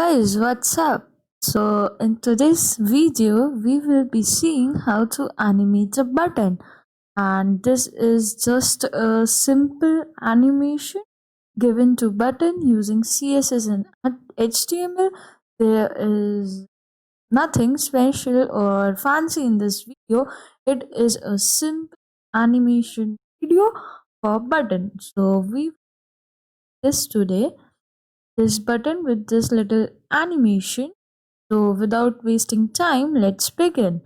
Guys, what's up? So in today's video we will be seeing how to animate a button, and this is just a simple animation given to button using CSS and HTML. There is nothing special or fancy in this video. It is a simple animation video for button. So we this today this button with this little animation. So without wasting time, let's begin.